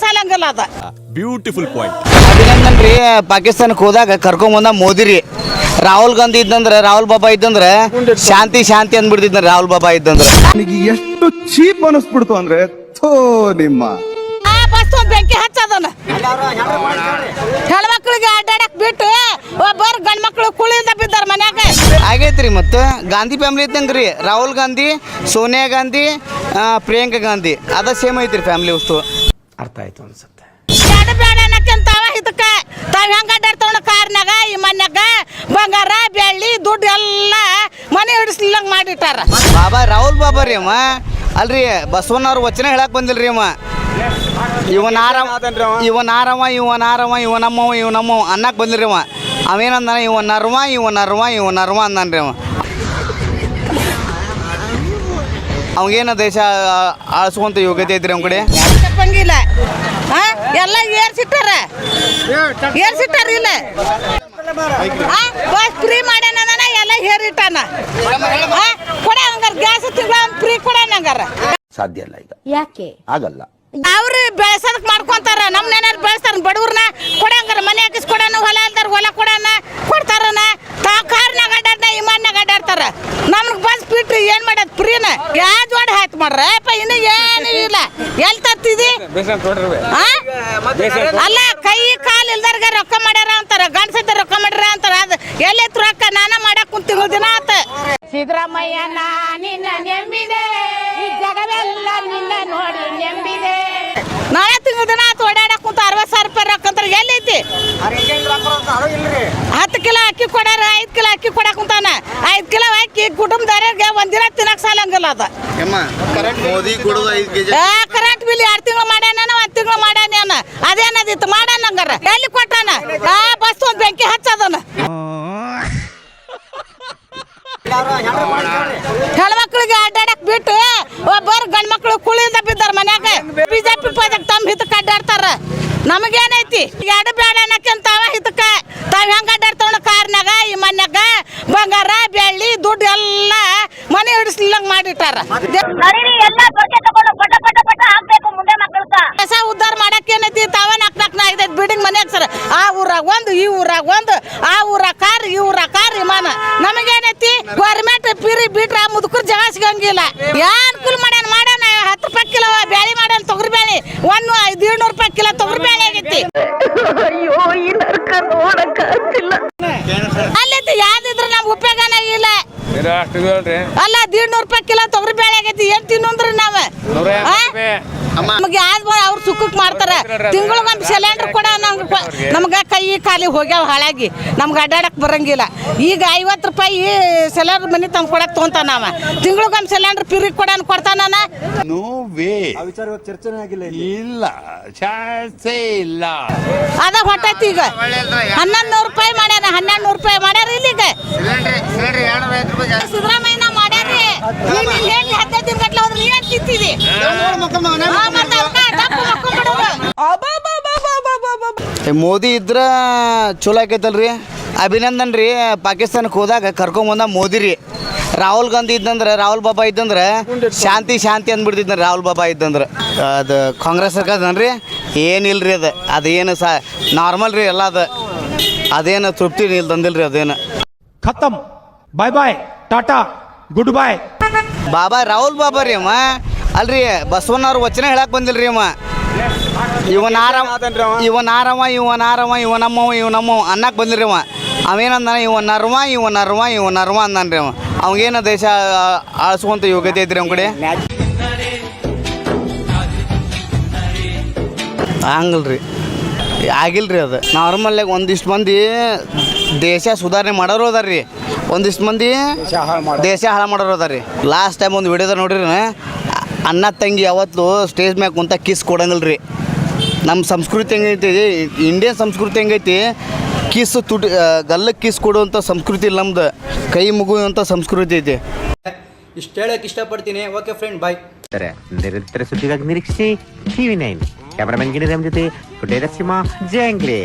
ಸಾಲಂಗಿಲ್ಲ ಅದ. Beautiful point. Abhinandan ರೀ. ಪಾಕಿಸ್ತಾನಕ್ಕೆ ಹೋದಾಗ ಕರ್ಕೊಂಬಂದ ಮೋದಿ ರೀ. ರಾಹುಲ್ ಗಾಂಧಿ ಇದ್ದಂದ್ರೆ, ರಾಹುಲ್ ಬಾಬಾ ಇದ್ದಂದ್ರೆ ಶಾಂತಿ ಶಾಂತಿ ಅಂದ್ಬಿಡ್ತಿದ್ನ. ರಾಹುಲ್ ಬಾಬಾ ಇದ್ದಂದ್ರೆ ನನಗೆ ಎಷ್ಟು ಚೀಪ್ ಅನಿಸ್ಬಿಡ್ತು ಅಂದ್ರೆ ಥೋ ನಿಮ್ಮ ಬಸ್ ಒಂದ್ ಬೆಂಕಿ ಹಚ್ಚದನ. ಹೆಣ್ಮಕ್ಳಿಗೆ ಅಡ್ಡಾಡಕ್ ಬಿಟ್ಟು ಒಬ್ಬರು ಗಂಡ್ ಮಕ್ಳು ಕುಳಿಯಿಂದ ಬಿದ್ದಾರ ಮನ್ಯಾಗ. ಆಗೈತ್ರಿ. ಮತ್ತು ಗಾಂಧಿ ಫ್ಯಾಮಿಲಿ ಇದ್ದಂಗೆ ರೀ. ರಾಹುಲ್ ಗಾಂಧಿ, ಸೋನಿಯಾ ಗಾಂಧಿ, ಪ್ರಿಯಾಂಕಾ ಗಾಂಧಿ ಅದ ಸೇಮ್ ಐತ್ರಿ ಫ್ಯಾಮಿಲಿ ವಸ್ತು. ಅರ್ಥ ಆಯ್ತು ಅನ್ಸುತ್ತೆ. ಬೇಡ ಬೇಡ ಅನ್ನಕ್ಕಿಂತಾವ ಇದಕ್ಕ ತಾವ್ ಹೆಂಗ ಅಡ್ಡಾಡ್ತಾವ ಕಾರ್ನಾಗ ಈ ಮನ್ಯಾಗ ಬಂಗಾರ ಬೆಳ್ಳಿ ದುಡ್ಡು ಎಲ್ಲ ಮನೆ ಹಿಡಿಸ್ಲಿಲ್ಲಂಗ್ ಮಾಡಿಟ್ಟಾರ. ಬಾಬಾ ರಾಹುಲ್ ಬಾಬಾ ರೀ ಅಮ್ಮ. ಅಲ್ರಿ ಬಸವಣ್ಣವ್ರ ವಚನ ಹೇಳಕ್ ಬಂದಿಲ್ರಿ ಅಮ್ಮ. ಇವನಾರವ ಇವನಮ್ಮವ ಅನ್ನಕ್ ಬಂದಿರಿ ಅವ. ಅವೇನಂದ ಇವನರ್ವ ಅಂದನ್ರಿ ಅವ. ಅವಂಗೇನ ದೇಶ ಆಳ್ಸುವಂತ ಯೋಗ್ಯತೆ ಐತ್ರಿ ಅವ್ನ ಕಡೆ. ತಪ್ಪಂಗಿಲ್ಲ. ಎಲ್ಲ ಏರ್ಸಿಟ್ಟಾರ ಇಲ್ಲ. ಬಸ್ ಫ್ರೀ ಮಾಡ್ಯಾನ ಎಲ್ಲ ಹೇರಿಟ್ಟಾನ. ಕೊಡ ಹಂಗಾರ ಗ್ಯಾಸ್ ತಿಂಗಳ ಫ್ರೀ ಕೊಡ ಹಂಗಾರ. ಸಾಧ್ಯ ಇಲ್ಲ ಈಗ. ಯಾಕೆ ಆಗಲ್ಲ. ಅವ್ರು ಬೆಳೆಸೋದಕ್ ಮಾಡ್ಕೊಂತಾರ. ನಮ್ಮ ನೆನೆಯವ್ರು ಬೆಳೆಸ್ತಾರ. ಬಡವ್ರನ್ನ ಕೊಡಂಗಾರ ಮನೆ ಹಾಕಿಸ್ ಕೊಡೋಣ, ಹೊಲ ಅಲ್ದಾರ ಹೊಲ ಕೊಡೋಣ ಕೊಡ್ತಾರನ. ಕಾರ್ನಾಗ ಅಡ್ಡಾಡ್ನ ಇಮಾನ್ಯಾಗ ಅಡ್ಡಾಡ್ತಾರ. ನಮ್ಗೆ ಬಸ್ ಬಿಟ್ರಿ ಏನ್ ಮಾಡೋದು ಫ್ರೀನ ಯಾವ ಜೋಡಿ ಹಾಕಿ ಮಾಡ್ರಪ್ಪ. ಇನ್ನು ಏನು ಇಲ್ಲ. ಎಲ್ಲಿ ತರ್ತಿದಿ? ಅಲ್ಲ ಕೈ ಕಾಲು ಇಲ್ದಾರ್ಗ ರೊಕ್ಕ ಮಾಡ್ಯಾರ ಅಂತಾರ. ಗಂಡಸದ ರೊಕ್ಕ ಮಾಡ್ಯಾರ ಅಂತಾರ. ಅದು ಎಲ್ಲೆತ್ತು ರೊಕ್ಕ ನಾನ ಮಾಡಕ್ ಕುಂತಿರೋ ದಿನ ಆತ. ಸಿದ್ದರಾಮಯ್ಯ ನಿನ್ನ ನೆಂಬಿದೆ, ಈ ಜಗವೆಲ್ಲ ನಿನ್ನ ನೋಡಿ ನೆಂಬಿದೆ. ನಾಳೆ ತಿಂಗಳ ದಿನ ಆತ ಓಡಾಡಕ್ ಕುಂತ 60,000 ರೂಪಾಯಿ ರೊಕ್ಕ ಅಂತಾರ. ಎಲ್ಲೈತಿ? 10 ಕಿಲೋ ಅಕ್ಕಿ ಕೊಡಾರ, 5 ಕಿಲೋ ಅಕ್ಕಿ ಕೊಡಕ್ ಕುಂತಾನ. 5 ಕಿಲೋ ಅಕ್ಕಿ ಕುಟುಂಬದವ್ರಿಗೆ ಒಂದಿನ ತಿನ್ನಕ್ ಸಾಲಂಗಿಲ್ಲ ಅದ. ಮೋದಿ ಕೊಡೋದು 5 kg ಕರೆಂಟ್ ಬಿಲ್ 2 ತಿಂಗಳು ಮಾಡ್ಯಾನ, 1 ತಿಂಗಳು ಮಾಡ್ಯಾನ. ಅದೇನದಿತ್ತು ಮಾಡಾನ ಹಂಗಾರ. ಎಲ್ಲಿ ಕೊಟ್ಟಾನ? ಬಸ್ ಒಂದ್ ಬೆಂಕಿ ಹಚ್ಚದನ. ಹೆಣ್ಮಕ್ಳಿಗೆ ಅಡ್ಡಾಡಕ್ ಬಿಟ್ಟು ಒಬ್ಬರು ಗಂಡ್ ಮಕ್ಳು ಕುಳಿಯಿಂದ ಬಿದ್ದಾರ ಮನ್ಯಾಗ. ಬಿಜೆಪಿ ತಮ್ಮ ಹಿತಕ್ಕೆ ಅಡ್ಡಾಡ್ತಾರ. ನಮಗೇನೈತಿ? ಎರಡು ಬೇಡ ಅನ್ನಕ್ಕಿಂತಾವ ಇದಕ್ಕ ತಾವ್ ಹೆಂಗ ಅಡ್ಡಾಡ್ತಾವ ಕಾರ್ನಾಗ ಈ ಮನ್ಯಾಗ ಬಂಗಾರ ಬೆಳ್ಳಿ ದುಡ್ಡು ಎಲ್ಲ ಮನೆ ಹಿಡಿಸ್ಲಿಲ್ಲಂಗ್ ಮಾಡಿಟ್ಟಾರ. ಕಸ ಉದ್ದಾರ ಮಾಡಕ್ ಏನೈತಿ? ತಾವ ನಾಲ್ಕು ಐದೈದು ಬಿಲ್ಡಿಂಗ್ ಮನೆ ಸರ್. ಆ ಊರಾಗ ಒಂದು, ಈ ಊರಾಗ ಒಂದು, ಆ ಊರಾಗ ಕಾರ್, ಈ ಊರಾಗ ಕಾರ್, ವಿಮಾನ. ನಮಗೇನೈತಿ? ಗೌರ್ಮೆಂಟ್ ಪಿರಿ ಬಿಟ್ರ ಮುದುಕರು ಜಗ ಸಿಗಂಗಿಲ್ಲ. ಏನ್ ಕುಲ್ ಮಾಡ್ಯಾನ 10 ರೂಪಾಯಿ ಕಿಲೋ ಬ್ಯಾಳಿ ಮಾಡ್ಯಾನ. ತೊಗರಿ ಬ್ಯಾಳಿ 100-200 ರೂಪಾಯಿ ಕಿಲೋ ತೊಗರಿ ಬ್ಯಾಳಿ ಆಗೈತಿ. ಅಲ್ಲೈತಿ ಯಾವ್ದಿದ್ರ ನಮ್ಗೆ ಉಪಯೋಗನೇ ಇಲ್ಲ. ಅಲ್ಲ 100 ರೂಪಾಯಿ ಕಿಲೋ ತೊಗರಿ ಬ್ಯಾಳಿ ಆಗೈತಿ. ಏನ್ ತಿನ್ನೋದ್ರಿ ನಾವ್? ನಮ್ಗೆ ಯಾವ್ದು ಅವ್ರು ಸುಖಕ್ಕೆ ಮಾಡ್ತಾರ. ತಿಂಗಳಿಗೊಮ್ಮೆ ಸಿಲಿಂಡರ್ ಕೂಡ ನಮ್ಗೆ ಕೈ ಖಾಲಿ ಹೋಗ್ಯಾವ ಹಾಳಾಗಿ. ನಮ್ಗೆ ಅಡ್ಡಾಡಕ್ ಬರಂಗಿಲ್ಲ. ಈಗ 50 ರೂಪಾಯಿ ಸಿಲಿಂಡರ್ ಮನೆ ತಂದು ಕೊಡಕ್ ತಗೊಂತಾನ. ನಾವ ತಿಂಗಳಿಗೊಮ್ಮೆ ಸಿಲಿಂಡರ್ ಪಿರಿ ಕೊಡ್ತಾನ. No way. ಚರ್ಚೆನೇ ಆಗಿಲ್ಲ. ಇಲ್ಲ, ಚಾನ್ಸೇ ಇಲ್ಲ. ಅದ ಹೊಟ್ಟೈತಿ. ಈಗ 1100 ರೂಪಾಯಿ ಮಾಡ್ಯಾರ. 1200 ರೂಪಾಯಿ ಮಾಡ್ಯಾರ. ಇಲ್ಲಿಗ ಸಿದ್ದರಾಮಯ್ಯ ಮಾಡ್ಯಾರಿ. 15 ದಿನ ಗಟ್ಲೆ ಹೋದ್ರೆ ನೀವೇನ್ ತಿಂತೀವಿ? ಮೋದಿ ಇದ್ರ ಚಲೋ ಆಕೈತಲ್ರಿ. ಅಭಿನಂದನ್ ರೀ. ಪಾಕಿಸ್ತಾನಕ್ಕೆ ಹೋದಾಗ ಕರ್ಕೊಂಬಂದ ಮೋದಿ ರೀ. ರಾಹುಲ್ ಗಾಂಧಿ ಇದ್ದಂದ್ರೆ, ರಾಹುಲ್ ಬಾಬಾ ಇದ್ದಂದ್ರೆ ಶಾಂತಿ ಶಾಂತಿ ಅಂದ್ಬಿಡ್ತಿದ್ನ. ರಾಹುಲ್ ಬಾಬಾ ಇದ್ದಂದ್ರೆ ಅದು ಕಾಂಗ್ರೆಸ್ ಸರ್ಕಾರದನ್ರಿ ಏನಿಲ್ರಿ. ಅದೇನು ನಾರ್ಮಲ್ ರೀ ಎಲ್ಲ. ಅದೇನು ತೃಪ್ತಿ ಇಲ್ಲ ತಂದಿಲ್ರಿ. ಅದೇನು ಖತಮ್. ಬಾಯ್ ಬಾಯ್, ಟಾಟಾ, ಗುಡ್ ಬಾಯ್. ಬಾಬಾ ರಾಹುಲ್ ಬಾಬಾ ರೀ ಅಮ್ಮ. ಅಲ್ರಿ ಬಸವಣ್ಣವ್ರ ವಚನ ಹೇಳಕ್ ಬಂದಿಲ್ರಿ ಅಮ್ಮ. ಇವನಮ್ಮವ ಅನ್ನಕ್ ಬಂದಿರಿ ಅವ. ಅವೇನಂದ ಇವನರ್ವ ಅಂದನ್ರಿ ಅವ. ಅವಂಗೇನ ದೇಶ ಆಳ್ಸುವಂತ ಯೋಗ್ಯತೆ ಐತ್ರಿ ಅವ್ನ ಕಡೆ. ಹಂಗಲ್ರಿ, ಆಗಿಲ್ರಿ. ಅದು ನಾರ್ಮಲ್ಲಾಗಿ ಒಂದಿಷ್ಟು ಮಂದಿ ದೇಶ ಸುಧಾರಣೆ ಮಾಡೋರು ಅದಾರ್ರಿ. ಒಂದಿಷ್ಟು ಮಂದಿ ದೇಶ ಹಾಳು ಮಾಡೋರು ಅದಾರ್ರಿ. ಲಾಸ್ಟ್ ಟೈಮ್ ಒಂದು ವಿಡಿಯೋದ ನೋಡ್ರಿ, ಅಣ್ಣ ತಂಗಿ ಯಾವತ್ತು ಸ್ಟೇಜ್ ಮ್ಯಾಗ ಕುಂತ ಕಿಸ್ ಕೊಡಂಗಿಲ್ರಿ. ನಮ್ಮ ಸಂಸ್ಕೃತಿ ಹೆಂಗೈತಿ, ಇಂಡಿಯನ್ ಸಂಸ್ಕೃತಿ ಹೆಂಗೈತಿ, ಕಿಸ್ ಗಲ್ಲಕ್ಕೆ ಕಿಸ್ ಕೊಡುವಂಥ ಸಂಸ್ಕೃತಿ ಇಲ್ಲ ನಮ್ದು. ಕೈ ಮುಗುವಂಥ ಸಂಸ್ಕೃತಿ ಐತಿ. ಇಷ್ಟು ಹೇಳಕ್ಕೆ ಇಷ್ಟಪಡ್ತೀನಿ. ಓಕೆ ಫ್ರೆಂಡ್, ಬಾಯ್. ನಿರಂತರ ಸುದ್ದಿಗಾಗಿ ನಿರೀಕ್ಷಿಸಿ TV9. ಕ್ಯಾಮರಾಮನ್ ಗಿರಿರಾಮ್ ಜೊತೆ ಪುಟೇರ ಸಿಂಹ ಜಂಗ್ಲೆ.